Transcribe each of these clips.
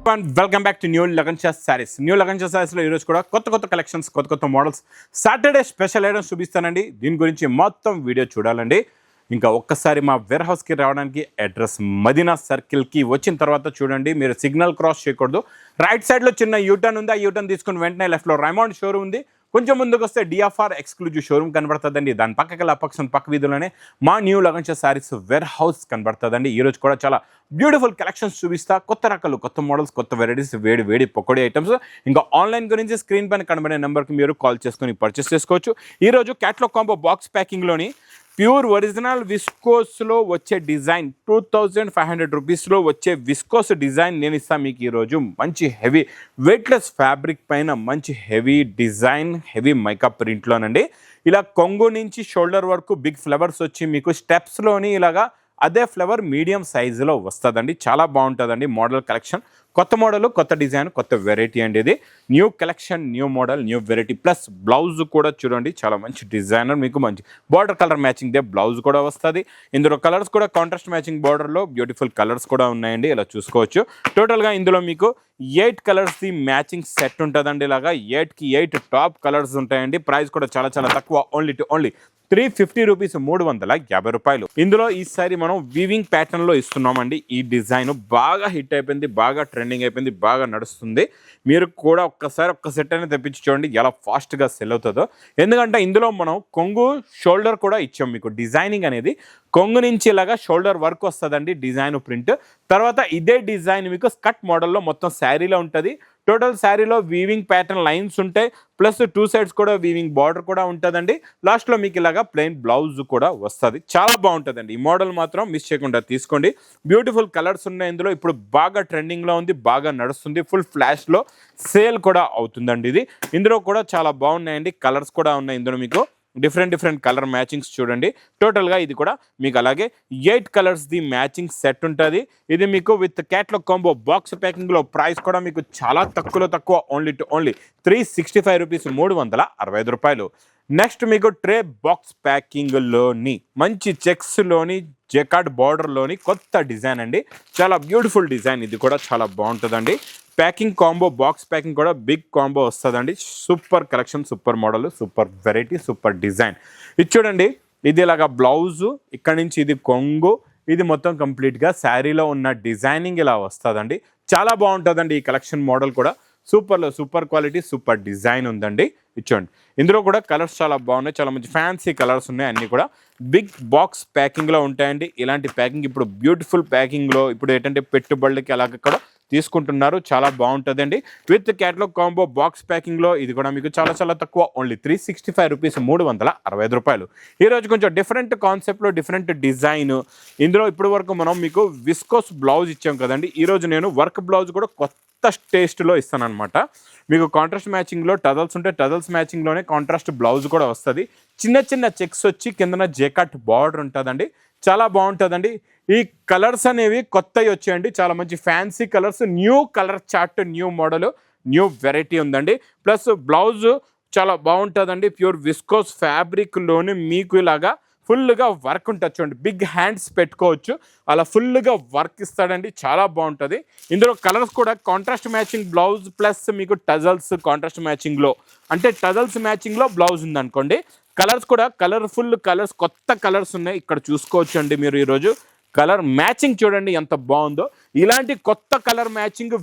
Welcome back to new Lagan Sha sarees. New Lagan Sha సారీస్లో ఈరోజు కూడా కొత్త కలెక్షన్స్, కొత్త మోడల్స్, సాటర్డే స్పెషల్ ఐటమ్స్ చూపిస్తానండి. దీని గురించి మొత్తం వీడియో చూడాలండి. ఇంకా ఒక్కసారి మా వేర్ హౌస్కి రావడానికి అడ్రస్ మదీనా సర్కిల్కి వచ్చిన తర్వాత చూడండి. మీరు సిగ్నల్ క్రాస్ చేయకూడదు. రైట్ సైడ్లో చిన్న యూటర్న్ ఉంది. ఆ యూటర్న్ తీసుకుని వెంటనే లెఫ్ట్లో రైమాండ్ షోరూమ్ ఉంది. కొంచెం ముందుకు వస్తే డిఎఫ్ఆర్ ఎక్స్క్లూజివ్ షోరూమ్ కనబడుతుందండి. దాని పక్కకి పక్క వీధిలోనే మా new Lagan Sha sarees warehouse కనబడుతుందండి. ఈరోజు కూడా చాలా బ్యూటిఫుల్ కలెక్షన్స్ చూపిస్తా. కొత్త రకాలు, కొత్త మోడల్స్, కొత్త వెరైటీస్, వేడి పకోడీ ఐటమ్స్. ఇంకా ఆన్లైన్ గురించి స్క్రీన్ పైన కనబడే నెంబర్కి మీరు కాల్ చేసుకుని పర్చేస్ చేసుకోవచ్చు. ఈరోజు క్యాట్లాగ్ కాంబో బాక్స్ ప్యాకింగ్లోని ప్యూర్ ఒరిజినల్ విస్కోస్లో వచ్చే డిజైన్ 2500 రూపీస్లో వచ్చే విస్కోస్ డిజైన్ నేను ఇస్తాను మీకు. ఈరోజు మంచి హెవీ వెయిట్లెస్ ఫ్యాబ్రిక్ పైన మంచి హెవీ డిజైన్, హెవీ మేకప్ ప్రింట్లోనండి. ఇలా కొంగు నుంచి షోల్డర్ వరకు బిగ్ ఫ్లవర్స్ వచ్చి మీకు స్టెప్స్లోని ఇలాగా అదే ఫ్లవర్ మీడియం సైజులో వస్తుందండి. చాలా బాగుంటుందండి మోడల్ కలెక్షన్. కొత్త మోడల్, కొత్త డిజైన్, కొత్త వెరైటీ అండి. ఇది new collection, new model, new variety. Plus blouse కూడా చూడండి, చాలా మంచి డిజైనర్, మీకు మంచి border colour matching they blouse కూడా వస్తుంది. ఇందులో కలర్స్ కూడా కాంట్రాస్ట్ మ్యాచింగ్ బార్డర్లో బ్యూటిఫుల్ కలర్స్ కూడా ఉన్నాయండి. ఇలా చూసుకోవచ్చు. టోటల్గా ఇందులో మీకు 8 కలర్స్ది మ్యాచింగ్ సెట్ ఉంటుందండి. ఇలాగా 8కి 8 టాప్ కలర్స్ ఉంటాయండి. ప్రైస్ కూడా చాలా తక్కువ, ఓన్లీ 350 రూపీస్, 350 రూపాయలు. ఇందులో ఈసారి మనం వీవింగ్ ప్యాటర్న్లో ఇస్తున్నామండి. ఈ డిజైన్ బాగా హిట్ అయిపోయింది, బాగా ట్రెండింగ్ అయిపోయింది, బాగా నడుస్తుంది. మీరు కూడా ఒక్క సెట్ అనేది తెప్పించి చూడండి ఎలా ఫాస్ట్గా సెల్ అవుతుందో. ఎందుకంటే ఇందులో మనం కొంగు, షోల్డర్ కూడా ఇచ్చాం మీకు. డిజైనింగ్ అనేది కొంగు నుంచి ఇలాగా షోల్డర్ వర్క్ వస్తుందండి, డిజైన్ ప్రింట్. తర్వాత ఇదే డిజైన్ మీకు స్కర్ట్ మోడల్లో మొత్తం శారీలో ఉంటుంది. టోటల్ శారీలో వీవింగ్ ప్యాటర్న్ లైన్స్ ఉంటాయి. ప్లస్ 2 సైడ్స్ కూడా వీవింగ్ బార్డర్ కూడా ఉంటుందండి. లాస్ట్లో మీకు ఇలాగా ప్లెయిన్ బ్లౌజ్ కూడా వస్తుంది. చాలా బాగుంటుందండి. ఈ మోడల్ మాత్రం మిస్ చేయకుండా తీసుకోండి. బ్యూటిఫుల్ కలర్స్ ఉన్నాయి ఇందులో. ఇప్పుడు బాగా ట్రెండింగ్లో ఉంది, బాగా నడుస్తుంది. ఫుల్ ఫ్లాష్లో సేల్ కూడా అవుతుందండి ఇది. ఇందులో కూడా చాలా బాగున్నాయండి. కలర్స్ కూడా ఉన్నాయి ఇందులో మీకు. డిఫరెంట్ కలర్ మ్యాచింగ్స్ చూడండి. టోటల్గా ఇది కూడా మీకు అలాగే 8 కలర్స్ది మ్యాచింగ్ సెట్ ఉంటుంది. ఇది మీకు విత్ క్యాట్లాగ్ కాంబో బాక్స్ ప్యాకింగ్లో ప్రైస్ కూడా మీకు చాలా తక్కువ, ఓన్లీ 365 రూపీస్, 365 రూపాయలు. నెక్స్ట్ మీకు ట్రే బాక్స్ ప్యాకింగ్లోని మంచి చెక్స్లోని జెకార్డ్ బార్డర్లోని కొత్త డిజైన్ అండి. చాలా బ్యూటిఫుల్ డిజైన్. ఇది కూడా చాలా బాగుంటుందండి. ప్యాకింగ్ కాంబో బాక్స్ ప్యాకింగ్ కూడా బిగ్ కాంబో వస్తుందండి. Super collection, super model, super variety, super design. ఇది చూడండి. ఇది ఇలాగా బ్లౌజు, ఇక్కడ నుంచి ఇది కొంగు, ఇది మొత్తం కంప్లీట్గా శారీలో ఉన్న డిజైనింగ్ ఇలా వస్తుందండి. చాలా బాగుంటుందండి ఈ కలెక్షన్. మోడల్ కూడా సూపర్ క్వాలిటీ, సూపర్ డిజైన్ ఉందండి. ఇచ్చోండి. ఇందులో కూడా కలర్స్ చాలా బాగున్నాయి. చాలా మంచి ఫ్యాన్సీ కలర్స్ ఉన్నాయి. అన్నీ కూడా బిగ్ బాక్స్ ప్యాకింగ్లో ఉంటాయండి. ఇలాంటి ప్యాకింగ్ ఇప్పుడు బ్యూటిఫుల్ ప్యాకింగ్లో ఇప్పుడు ఏంటంటే పెట్టుబడులకి అలాగ కూడా తీసుకుంటున్నారు. చాలా బాగుంటుందండి. విత్ క్యాట్లాగ్ కాంబో బాక్స్ ప్యాకింగ్లో ఇది కూడా మీకు చాలా తక్కువ, ఓన్లీ 365 రూపీస్, 365 రూపాయలు. ఈరోజు కొంచెం డిఫరెంట్ కాన్సెప్ట్లో డిఫరెంట్ డిజైన్. ఇందులో ఇప్పటి వరకు మనం మీకు విస్కోస్ బ్లౌజ్ ఇచ్చాం కదండి. ఈరోజు నేను వర్క్ బ్లౌజ్ కూడా కొత్త టేస్ట్లో ఇస్తాను అనమాట. మీకు కాంట్రాస్ట్ మ్యాచింగ్లో టజల్స్ ఉంటే టజల్స్ మ్యాచింగ్లోనే కాంట్రాస్ట్ బ్లౌజ్ కూడా వస్తుంది. చిన్న చెక్స్ వచ్చి కిందన జెకాట్ బార్డర్ ఉంటుందండి. చాలా బాగుంటుందండి. ఈ కలర్స్ అనేవి కొత్తవి వచ్చాయండి. చాలా మంచి fancy colours, new colour chart, new model, new variety ఉందండి. ప్లస్ బ్లౌజ్ చాలా బాగుంటుందండి. ప్యూర్ విస్కోస్ ఫ్యాబ్రిక్లోనే మీకు ఇలాగా ఫుల్గా వర్క్ ఉంటుంది చూడండి. బిగ్ హ్యాండ్స్ పెట్టుకోవచ్చు, అలా ఫుల్గా వర్క్ ఇస్తాడండి. చాలా బాగుంటుంది. ఇందులో కలర్స్ కూడా కాంట్రాస్ట్ మ్యాచింగ్ బ్లౌజ్ ప్లస్ మీకు టజల్స్ కాంట్రాస్ట్ మ్యాచింగ్లో, అంటే టజల్స్ మ్యాచింగ్లో బ్లౌజ్ ఉందనుకోండి. కలర్స్ కూడా కలర్ఫుల్ కలర్స్, కొత్త కలర్స్ ఉన్నాయి. ఇక్కడ చూసుకోవచ్చు అండి మీరు. ఈరోజు కలర్ మ్యాచింగ్ చూడండి ఎంత బాగుందో. ఇలాంటి కొత్త కలర్ మ్యాచింగ్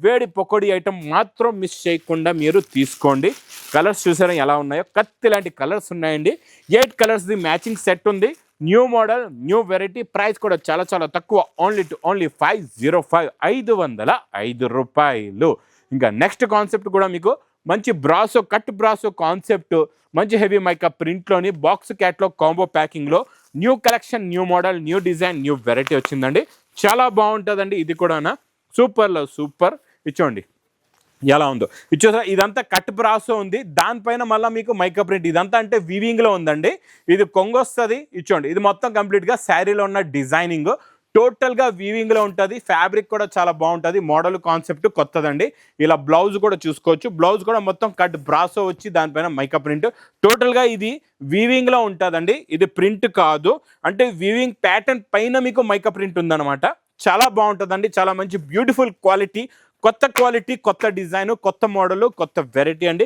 వేడి పకోడీ ఐటమ్ మాత్రం మిస్ చేయకుండా మీరు తీసుకోండి. కలర్స్ చూసారా ఎలా ఉన్నాయో. కత్తి లాంటి కలర్స్ ఉన్నాయండి. 8 కలర్స్ది మ్యాచింగ్ సెట్ ఉంది. New model, new variety. Price కూడా చాలా తక్కువ, ఓన్లీ 505, 505 రూపాయలు. ఇంకా నెక్స్ట్ కాన్సెప్ట్ కూడా మీకు మంచి బ్రాసో, కట్ బ్రాసో కాన్సెప్ట్, మంచి హెవీ మేకప్ ప్రింట్లోని బాక్స్ క్యాట్లాగ్ కాంబో ప్యాకింగ్లో new collection, new model, new design, new variety వచ్చిందండి. చాలా బాగుంటుందండి. ఇది కూడా సూపర్. ఇచ్చోండి ఎలా ఉందో. ఇచ్చోసా ఇదంతా కట్ బ్రాసో ఉంది. దానిపైన మళ్ళీ మీకు మేకప్ ప్రింట్. ఇదంతా అంటే వీవింగ్లో ఉందండి. ఇది కొంగు వస్తుంది. ఇచ్చోండి. ఇది మొత్తం కంప్లీట్గా శారీలో ఉన్న డిజైనింగ్. టోటల్గా వీవింగ్లో ఉంటుంది. ఫ్యాబ్రిక్ కూడా చాలా బాగుంటుంది. మోడల్ కాన్సెప్ట్ కొత్తదండి. ఇలా బ్లౌజ్ కూడా చూసుకోవచ్చు. బ్లౌజ్ కూడా మొత్తం కట్ బ్రాసో వచ్చి దానిపైన మైకా ప్రింట్. టోటల్గా ఇది వీవింగ్లో ఉంటుందండి. ఇది ప్రింట్ కాదు, అంటే వీవింగ్ ప్యాటర్న్ పైన మీకు మైకా ప్రింట్ ఉందన్నమాట. చాలా బాగుంటుందండి. చాలా మంచి బ్యూటిఫుల్ క్వాలిటీ కొత్త క్వాలిటీ, కొత్త డిజైన్, కొత్త మోడల్, కొత్త వెరైటీ అండి.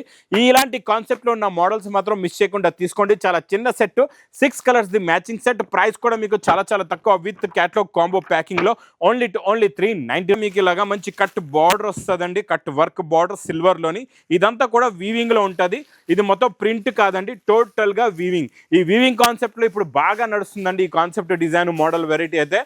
ఇలాంటి కాన్సెప్ట్లో ఉన్న మోడల్స్ మాత్రం మిస్ చేయకుండా తీసుకోండి. చాలా చిన్న set, 6 colours the matching set. Price కూడా మీకు చాలా చాలా తక్కువ విత్ క్యాటలాగ్ కాంబో ప్యాకింగ్లో ఓన్లీ 390. మీకు ఇలాగా మంచి కట్ బార్డర్ వస్తుందండి, కట్ వర్క్ బార్డర్ సిల్వర్లోని. ఇదంతా కూడా వీవింగ్లో ఉంటుంది. ఇది మొత్తం ప్రింట్ కాదండి, టోటల్గా వీవింగ్. ఈ వీవింగ్ కాన్సెప్ట్లో ఇప్పుడు బాగా నడుస్తుందండి. ఈ కాన్సెప్ట్ డిజైన్ మోడల్ వెరైటీ అయితే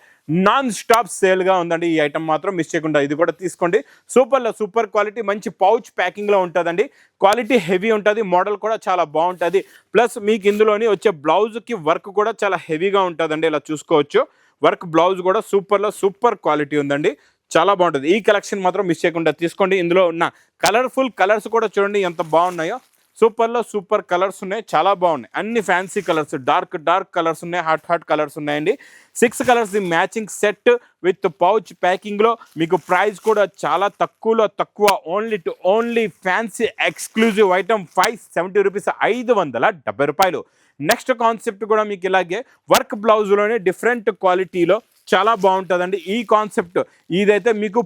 నాన్ స్టాప్ సేల్గా ఉందండి. ఈ ఐటమ్ మాత్రం మిస్ చేయకుండా ఇది కూడా తీసుకోండి. సూపర్లో సూపర్ క్వాలిటీ, మంచి పౌచ్ ప్యాకింగ్లో ఉంటుందండి. క్వాలిటీ హెవీ ఉంటుంది, మోడల్ కూడా చాలా బాగుంటుంది. ప్లస్ మీకు ఇందులోని వచ్చే బ్లౌజ్కి వర్క్ కూడా చాలా హెవీగా ఉంటుందండి. ఇలా చూసుకోవచ్చు, వర్క్ బ్లౌజ్ కూడా సూపర్లో సూపర్ క్వాలిటీ ఉందండి, చాలా బాగుంటుంది. ఈ కలెక్షన్ మాత్రం మిస్ చేయకుండా తీసుకోండి. ఇందులో ఉన్న కలర్ఫుల్ కలర్స్ కూడా చూడండి ఎంత బాగున్నాయో. సూపర్లో సూపర్ కలర్స్ ఉన్నాయి, చాలా బాగున్నాయి. అన్ని ఫ్యాన్సీ కలర్స్, డార్క్ కలర్స్ ఉన్నాయి, హాట్ కలర్స్ ఉన్నాయండి. 6 colours the matching set with pouch ప్యాకింగ్లో. మీకు ప్రైస్ కూడా చాలా తక్కువ, only fancy exclusive item 570 rupees, 570 రూపాయలు. నెక్స్ట్ కాన్సెప్ట్ కూడా మీకు ఇలాగే వర్క్ బ్లౌజ్లోనే డిఫరెంట్ క్వాలిటీలో చాలా బాగుంటుందండి. ఈ కాన్సెప్ట్ ఇదైతే మీకు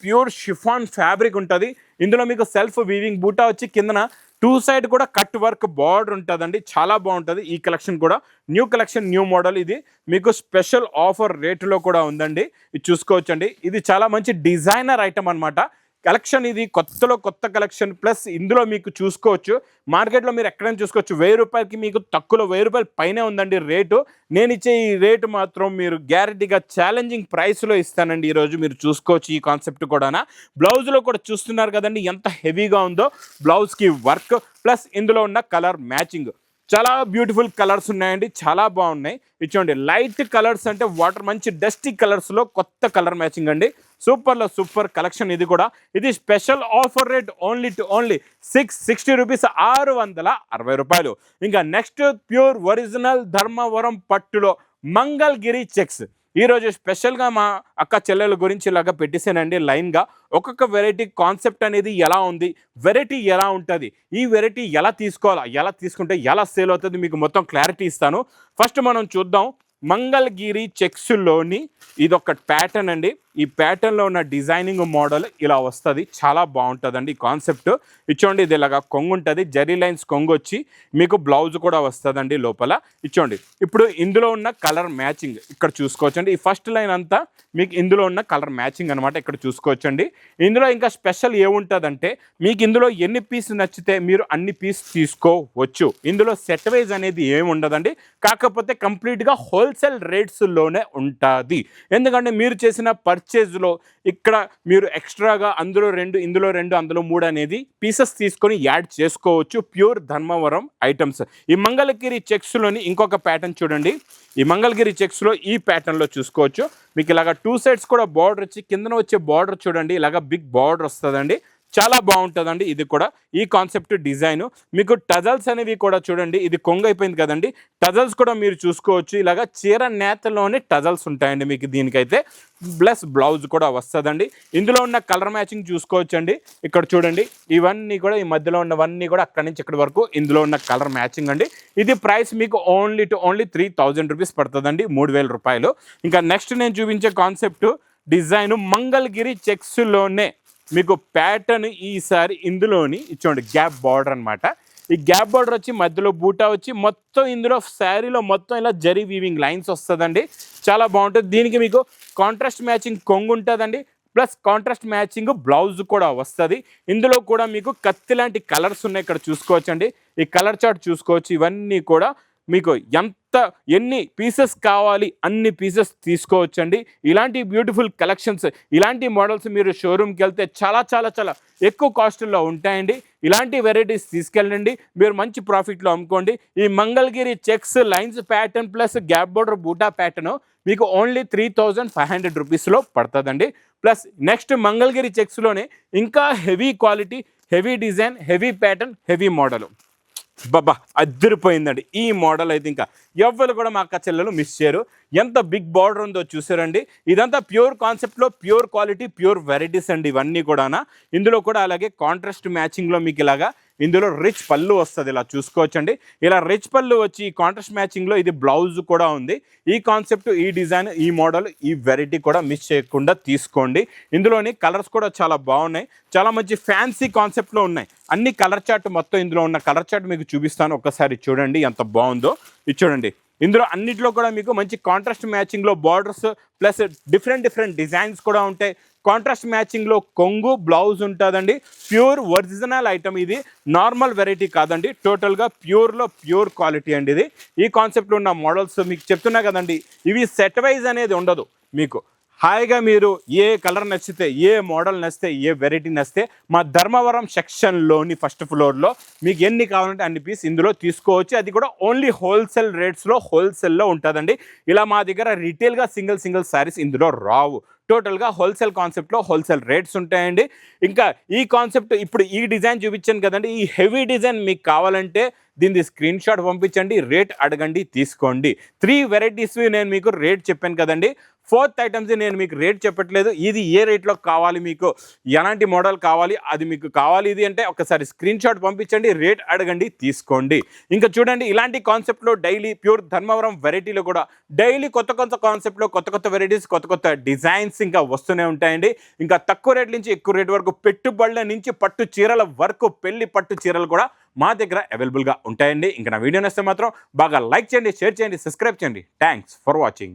ప్యూర్ షిఫాన్ ఫ్యాబ్రిక్ ఉంటుంది. ఇందులో మీకు సెల్ఫ్ వీవింగ్ బూటా వచ్చి కిందన 2 సైడ్ కూడా కట్ వర్క్ బార్డర్ ఉంటుందండి, చాలా బాగుంటుంది. ఈ కలెక్షన్ కూడా న్యూ కలెక్షన్, న్యూ మోడల్. ఇది మీకు స్పెషల్ ఆఫర్ రేటులో కూడా ఉందండి, ఇది చూసుకోవచ్చండి. ఇది చాలా మంచి డిజైనర్ ఐటమ్ అనమాట. కలెక్షన్ ఇది కొత్త కలెక్షన్. ప్లస్ ఇందులో మీకు చూసుకోవచ్చు, మార్కెట్లో మీరు ఎక్కడైనా చూసుకోవచ్చు, 1000 రూపాయలకి మీకు తక్కువలో 1000 రూపాయల పైనే ఉందండి రేటు. నేను ఇచ్చే ఈ రేటు మాత్రం మీరు గ్యారెంటీగా ఛాలెంజింగ్ ప్రైస్లో ఇస్తానండి. ఈరోజు మీరు చూసుకోవచ్చు ఈ కాన్సెప్ట్ కూడా. బ్లౌజ్లో కూడా చూస్తున్నారు కదండి ఎంత హెవీగా ఉందో బ్లౌజ్కి వర్క్. ప్లస్ ఇందులో ఉన్న కలర్ మ్యాచింగ్ చాలా బ్యూటిఫుల్ కలర్స్ ఉన్నాయండి, చాలా బాగున్నాయి. ఇచ్చోండి లైట్ కలర్స్ అంటే వాటర్, మంచి డస్టీ కలర్స్లో కొత్త కలర్ మ్యాచింగ్ అండి. సూపర్లో సూపర్ కలెక్షన్ ఇది కూడా. ఇది special offer rate only 660 rupees, 660 రూపాయలు. ఇంకా నెక్స్ట్ ప్యూర్ ఒరిజినల్ ధర్మవరం పట్టులో మంగళగిరి చెక్స్. ఈరోజు స్పెషల్గా మా అక్క చెల్లెల గురించి ఇలాగా పెట్టేసానండి లైన్గా. ఒక్కొక్క వెరైటీ కాన్సెప్ట్ అనేది ఎలా ఉంది, వెరైటీ ఎలా ఉంటుంది, ఈ వెరైటీ ఎలా తీసుకోవాలా, ఎలా తీసుకుంటే ఎలా సేల్ అవుతుంది, మీకు మొత్తం క్లారిటీ ఇస్తాను. ఫస్ట్ మనం చూద్దాం మంగళగిరి చెక్స్లోని ఇదొక ప్యాటర్న్ అండి. ఈ ప్యాటర్న్లో ఉన్న డిజైనింగ్ మోడల్ ఇలా వస్తుంది, చాలా బాగుంటుందండి ఈ కాన్సెప్ట్. ఇచ్చోండి ఇది ఇలాగా కొంగు ఉంటుంది, జరీ లైన్స్ కొంగు వచ్చి మీకు బ్లౌజ్ కూడా వస్తుందండి లోపల. ఇచ్చోండి ఇప్పుడు ఇందులో ఉన్న కలర్ మ్యాచింగ్ ఇక్కడ చూసుకోవచ్చండి. ఈ ఫస్ట్ లైన్ అంతా మీకు ఇందులో ఉన్న కలర్ మ్యాచింగ్ అనమాట, ఇక్కడ చూసుకోవచ్చండి. ఇందులో ఇంకా స్పెషల్ ఏముంటుందంటే మీకు ఇందులో ఎన్ని పీస్ నచ్చితే మీరు అన్ని పీస్ తీసుకోవచ్చు. ఇందులో సెట్ వైజ్ అనేది ఏమి ఉండదండి, కాకపోతే కంప్లీట్గా హోల్సేల్ రేట్స్లోనే ఉంటుంది. ఎందుకంటే మీరు చేసిన పర్చేజ్లో ఇక్కడ మీరు ఎక్స్ట్రాగా అందులో 2, ఇందులో 2, అందులో 3 అనేది పీసెస్ తీసుకొని యాడ్ చేసుకోవచ్చు. Pure Dharmavaram items. ఈ మంగళగిరి చెక్స్లోని ఇంకొక ప్యాటర్న్ చూడండి. ఈ మంగళగిరి చెక్స్లో ఈ ప్యాటర్న్లో చూసుకోవచ్చు. మీకు ఇలాగ 2 సైడ్స్ కూడా బార్డర్ వచ్చి కిందన వచ్చే బార్డర్ చూడండి, ఇలాగ బిగ్ బార్డర్ వస్తుందండి, చాలా బాగుంటుందండి. ఇది కూడా ఈ కాన్సెప్ట్ డిజైన్. మీకు టజల్స్ అనేవి కూడా చూడండి, ఇది కొంగు అయిపోయింది కదండి, టజల్స్ కూడా మీరు చూసుకోవచ్చు. ఇలాగా చీర నేతలోనే టజల్స్ ఉంటాయండి మీకు దీనికైతే. ప్లస్ బ్లౌజ్ కూడా వస్తుందండి. ఇందులో ఉన్న కలర్ మ్యాచింగ్ చూసుకోవచ్చండి. ఇక్కడ చూడండి ఇవన్నీ కూడా, ఈ మధ్యలో ఉన్నవన్నీ కూడా అక్కడి నుంచి ఇక్కడి వరకు ఇందులో ఉన్న కలర్ మ్యాచింగ్ అండి. ఇది ప్రైస్ మీకు ఓన్లీ 3000 రూపీస్ పడుతుందండి, 3000 రూపాయలు. ఇంకా నెక్స్ట్ నేను చూపించే కాన్సెప్ట్ డిజైన్ మంగళగిరి చెక్స్లోనే మీకు ప్యాటర్న్. ఈసారి ఇందులోని ఇచ్చోండి గ్యాప్ బార్డర్ అనమాట. ఈ గ్యాప్ బార్డర్ వచ్చి మధ్యలో బూటా వచ్చి మొత్తం ఇందులో శారీలో మొత్తం ఇలా జరీ వీవింగ్ లైన్స్ వస్తుందండి, చాలా బాగుంటుంది. దీనికి మీకు కాంట్రాస్ట్ మ్యాచింగ్ కొంగు ఉంటుందండి, ప్లస్ కాంట్రాస్ట్ మ్యాచింగ్ బ్లౌజ్ కూడా వస్తుంది. ఇందులో కూడా మీకు కత్తి లాంటి కలర్స్ ఉన్నాయి, ఇక్కడ చూసుకోవచ్చండి. ఈ కలర్ చార్ట్ చూసుకోవచ్చు. ఇవన్నీ కూడా మీకు ఎన్ని పీసెస్ కావాలి అన్ని పీసెస్ తీసుకోవచ్చండి. ఇలాంటి బ్యూటిఫుల్ కలెక్షన్స్, ఇలాంటి మోడల్స్ మీరు షోరూమ్కి వెళ్తే చాలా చాలా చాలా ఎక్కువ కాస్ట్లో ఉంటాయండి. ఇలాంటి వెరైటీస్ తీసుకెళ్ళండి, మీరు మంచి ప్రాఫిట్లో అమ్ముకోండి. ఈ Mangalagiri checks lines pattern plus gap border బూటా ప్యాటర్న్ మీకు ఓన్లీ 3500 రూపీస్లో పడుతుందండి. ప్లస్ నెక్స్ట్ మంగళగిరి చెక్స్లోనే ఇంకా heavy quality, heavy design, heavy pattern, heavy model. బాబా అద్దరిపోయిందండి ఈ మోడల్ అయితే. ఇంకా ఎవ్వరు కూడా మా అక్క చెల్లెలు మిస్ చేయరు. ఎంత బిగ్ బార్డర్ ఉందో చూసారండి. ఇదంతా ప్యూర్ కాన్సెప్ట్లో ప్యూర్ క్వాలిటీ, ప్యూర్ వెరైటీస్ అండి ఇవన్నీ కూడా. ఇందులో కూడా అలాగే కాంట్రాస్ట్ మ్యాచింగ్లో మీకు ఇలాగా ఇందులో రిచ్ పళ్ళు వస్తుంది, ఇలా చూసుకోవచ్చండి. ఇలా రిచ్ పళ్ళు వచ్చి కాంట్రాస్ట్ మ్యాచింగ్లో ఇది బ్లౌజ్ కూడా ఉంది. ఈ కాన్సెప్ట్, ఈ డిజైన్, ఈ మోడల్, ఈ వెరైటీ కూడా మిస్ చేయకుండా తీసుకోండి. ఇందులోని కలర్స్ కూడా చాలా బాగున్నాయి, చాలా మంచి ఫ్యాన్సీ కాన్సెప్ట్లో ఉన్నాయి. అన్ని కలర్ చార్ట్, మొత్తం ఇందులో ఉన్న కలర్ చార్ట్ మీకు చూపిస్తాను, ఒక్కసారి చూడండి ఎంత బాగుందో. ఇది చూడండి, ఇందులో అన్నిట్లో కూడా మీకు మంచి కాంట్రాస్ట్ మ్యాచింగ్లో బార్డర్స్ ప్లస్ డిఫరెంట్ డిజైన్స్ కూడా ఉంటాయి. కాంట్రాస్ట్ మ్యాచింగ్లో కొంగు బ్లౌజ్ ఉంటుందండి. ప్యూర్ ఒరిజినల్ ఐటమ్, ఇది నార్మల్ వెరైటీ కాదండి, టోటల్గా ప్యూర్లో ప్యూర్ క్వాలిటీ అండి ఇది. ఈ కాన్సెప్ట్లో ఉన్న మోడల్స్ మీకు చెప్తున్నా కదండి, ఇవి సెట్ వైజ్ అనేది ఉండదు. మీకు హాయిగా మీరు ఏ కలర్ నచ్చితే, ఏ మోడల్ నచ్చితే, ఏ వెరైటీ నచ్చితే మా ధర్మవరం సెక్షన్లోని ఫస్ట్ ఫ్లోర్లో మీకు ఎన్ని కావాలంటే అన్ని పీస్ ఇందులో తీసుకోవచ్చు. అది కూడా ఓన్లీ హోల్సేల్ రేట్స్లో, హోల్సేల్లో ఉంటుందండి. ఇలా మా దగ్గర రిటైల్గా సింగిల్ శారీస్ ఇందులో రావు. టోటల్గా హోల్సేల్ కాన్సెప్ట్లో హోల్సేల్ రేట్స్ ఉంటాయండి. ఇంకా ఈ కాన్సెప్ట్ ఇప్పుడు ఈ డిజైన్ చూపించాను కదండి, ఈ హెవీ డిజైన్ మీకు కావాలంటే దీన్ని స్క్రీన్ షాట్ పంపించండి, రేట్ అడగండి, తీసుకోండి. 3 వెరైటీస్ నేను మీకు రేట్ చెప్పాను కదండి. 4th ఐటమ్స్ నేను మీకు రేట్ చెప్పట్లేదు. ఇది ఏ రేట్లో కావాలి, మీకు ఎలాంటి మోడల్ కావాలి, అది మీకు కావాలి ఇది అంటే ఒకసారి స్క్రీన్ షాట్ పంపించండి, రేట్ అడగండి, తీసుకోండి. ఇంకా చూడండి, ఇలాంటి కాన్సెప్ట్లో డైలీ ప్యూర్ ధర్మవరం వెరైటీలో కూడా డైలీ కొత్త కాన్సెప్ట్లో కొత్త వెరైటీస్, కొత్త డిజైన్స్ ఇంకా వస్తూనే ఉంటాయండి. ఇంకా తక్కువ రేట్ నుంచి ఎక్కువ రేట్ వరకు, పెట్టుబడుల నుంచి పట్టు చీరల వరకు, పెళ్లి పట్టు చీరలు కూడా మా దగ్గర అవైలబుల్గా ఉంటాయండి. ఇంకా నా వీడియో నచ్చితే మాత్రం బాగా లైక్ చేయండి, షేర్ చేయండి, సబ్స్క్రైబ్ చేయండి. Thanks for watching.